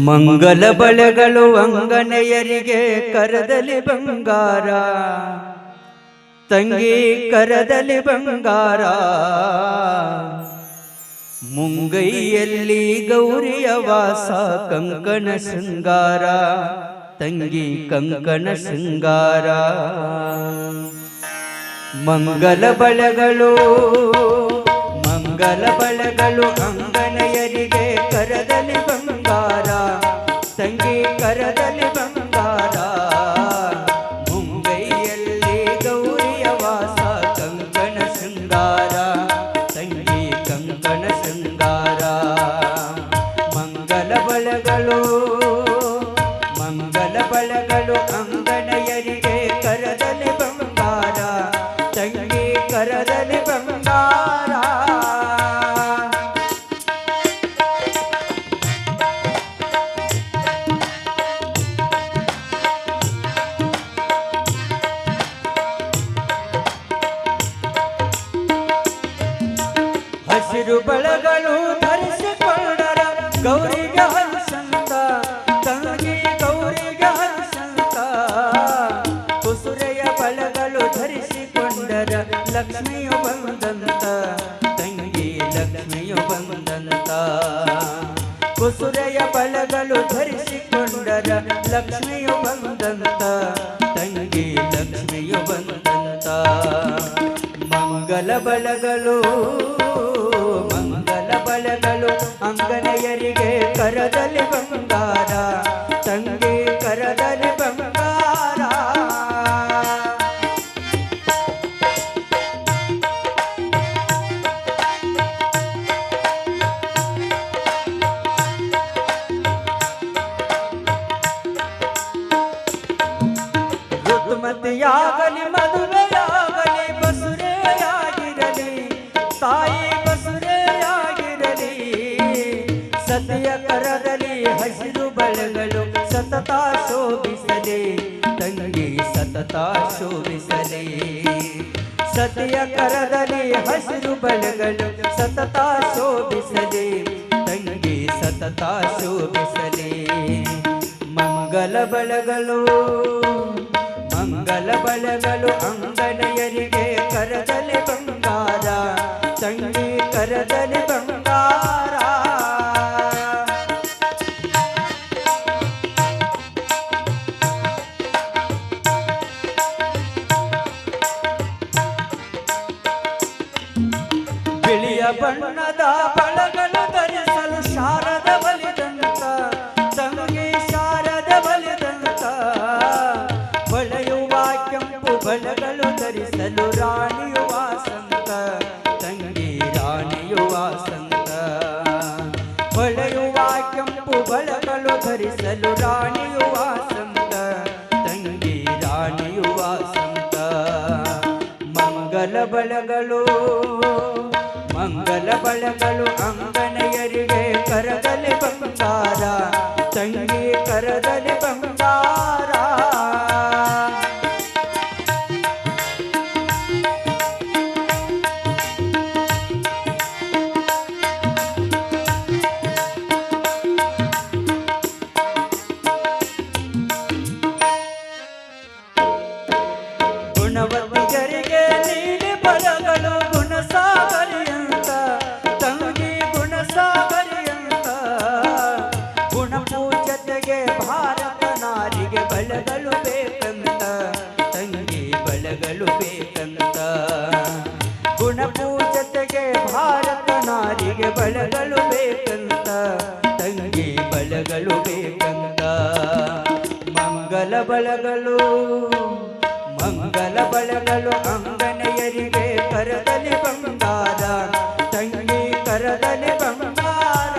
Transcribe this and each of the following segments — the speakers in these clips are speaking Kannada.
ಮಂಗಲ ಬಳೆಗಳು ಅಂಗನೆಯರಿಗೆ ಕರದಲ್ಲಿ ಬಂಗಾರ, ತಂಗಿ ಕರದಲ್ಲಿ ಬಂಗಾರ. ಮುಂಗೈಯಲ್ಲಿ ಗೌರಿಯ ವಾಸ ಕಂಕಣ ಶೃಂಗಾರ, ತಂಗಿ ಕಂಕಣ ಶೃಂಗಾರ. ಮಂಗಲ ಬಳೆಗಳು ಅಂಗನೆಯರಿಗೆ ಕರದಲ್ಲಿ ಬಂಗಾರ, ತಂಗಿ ಕರದಲ್ಲಿ ಬಂಗಾರ. ಮುಂಗೈಯಲ್ಲಿ ಗೌರಿಯ ವಾಸ ಕಂಕಣ ಶೃಂಗಾರ, ತಂಗಿ ಕಂಕಣ ಶೃಂಗಾರ. ಮಂಗಲ ಬಳೆಗಳು ಅಂಗನೆಯರಿಗೆ ಕರದಲ್ಲಿ ಬಂಗಾರ, ತಂಗಿ ಕರದಲ್ಲಿ ಬಂಗಾರ. ಹಸಿರು ಬಳೆಗಳು ಧರಿಸಿಕೊಂಡರ ಗೌರಿಗೆ ಹರ್ಷಂತ, ತಂಗಿ ಗೌರಿಗೆ ಹರ್ಷಂತ. ಕುಸುರೆಯ ಬಳೆಗಳು ಧರಿಸಿಕೊಂಡರ ಲಕ್ಷ್ಮಿಯು ಬಂದಂತ, ತಂಗಿ ಲಕ್ಷ್ಮಿಯು ಬಂದಂತ. ಕುಸುರೆಯ ಬಳೆಗಳು ಧರಿಸಿಕೊಂಡರ ಲಕ್ಷ್ಮಿಯು ಬಂದಂತ, ತಂಗಿ ಲಕ್ಷ್ಮಿಯು ಬಂದಂತ. ಮಂಗಲ ಬಳೆಗಳು ಅಂಗನೆಯರಿಗೆ ಕರದಲ್ಲಿ ಬಂಗಾರ, ತಂಗಿ ಕರದಲ್ಲಿ ಬಂಗಾರ. ಋತುಮತಿಯಾಗಲಿ ಮದುವೆಯಾಗಲಿ ಬಸುರೆಯಾಗಿರಲಿ, ತಾಯಿ ಬಸುರೆಯಾಗಿರಲಿ. ಸತಿಯ ಕರದಲ್ಲಿ ಹಸಿರು ಬಳೆಗಳು ಸತತ ಶೋಭಿಸಲಿ, ತಂಗಿ ಸತತ ಶೋಭಿಸಲಿ. ಸತಿಯ ಕರದಲ್ಲಿ ಹಸಿರು ಬಳೆಗಳು ಸತತ ಶೋಭಿಸಲಿ, ತಂಗಿ ಸತತ ಶೋಭಿಸಲಿ. ಮಂಗಲ ಬಳೆಗಳು ಅಂಗನೆಯರಿಗೆ ಕರದಲ್ಲಿ ಬಂಗಾರ, ತಂಗಿ ಕರದಲ್ಲಿ ಬಂಗಾರ. ಬಿಳಿಯ ಬಣ್ಣದ ಬಳೆಗಳು ಧರಿಸಲು ಶಾರದ ಬಲಿದಂತ, ತಂಗಿ ಶಾರದ ಬಲಿದಂತ. ಹೊಳೆಯುವ ಕೆಂಪು ಬಳೆಗಳು ಧರಿಸಲು ರಾಣಿಯು ವಾಸಂತ, ತಂಗಿ ರಾಣಿಯು ವಾಸಂತ. ಹೊಳೆಯುವ ಕೆಂಪು ಬಳೆಗಳು ಧರಿಸಲು ರಾಣಿಯು ವಾಸಂತ, ತಂಗಿ ರಾಣಿಯು ವಾಸಂತ. ಮಂಗಲ ಬಳೆಗಳು ಅಂಗನೆಯರಿಗೆ ಕರದಲ್ಲಿ ಬಂಗಾರ, ತಂಗಿ ಕರದಲ್ಲಿ ಬಂಗಾರ. ಗುಣವತಿಯರಿಗೆ ನೀಲಿ ಬಳೆಗಳು ಗುಣಸಾಗರಿಯಂತ, ತಂಗಿ ಗುಣಸಾಗರಿಯಂತ. ಗುಣಪೂಜತೆಗೆ ಭಾರತ ನಾರಿಗೆ ಬಳೆಗಳು ಬೇಕಂತ, ತಂಗಿ ಬಳೆಗಳು ಬೇಕಂತ. ಗುಣಪೂಜತೆಗೆ ಭಾರತ ನಾರಿಗೆ ಬಳೆಗಳು ಬೇಕಂತ, ತಂಗಿ ಬಳೆಗಳು ಬೇಕಂತ. ಮಂಗಲ ಬಳೆಗಳು ಅಂಗನೆಯರಿಗೆ ಕರದಲ್ಲಿ ಬಂಗಾರ, ತಂಗಿ ಕರದಲ್ಲಿ ಬಂಗಾರ.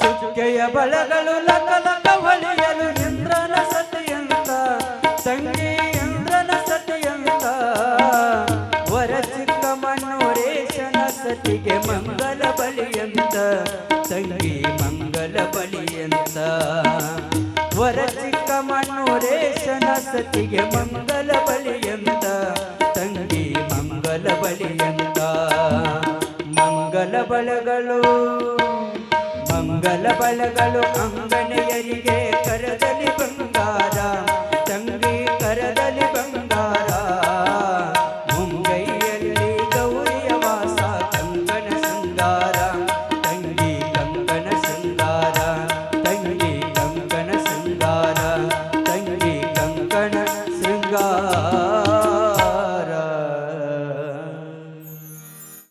ಚುಕ್ಕೆಯ ಬಳೆಗಳು ಲಕ ಲಕ ಹೊಳೆಯಲು ಇಂದ್ರನ ಸತಿಯಂತ, ತಂಗಿ ಇಂದ್ರನ ಸತಿಯಂತ. ವರ ಚಿಕ್ಕ ಮಣ್ಣುರೇಶನ ಸತಿಗೆ ಮಂಗಲ ಬಲಿಯಂತ, ತಂಗಿ ಮಂಗಲ ಬಲಿಯಂತ. ವರ ಚಿಕ್ಕ ಮಣ್ಣೂರೇಶನ ಸತಿಗೆ ಮಂಗಲ ಬಲಿಯಂತ ತಂಗಿ ಮಂಗಲ ಬಲಿಯಂತ ಮಂಗಲ ಬಲಗಳು ಅಂಗನೆಯರಿಗೆ ಕರದಲ್ಲಿ ಬಂಗಾರ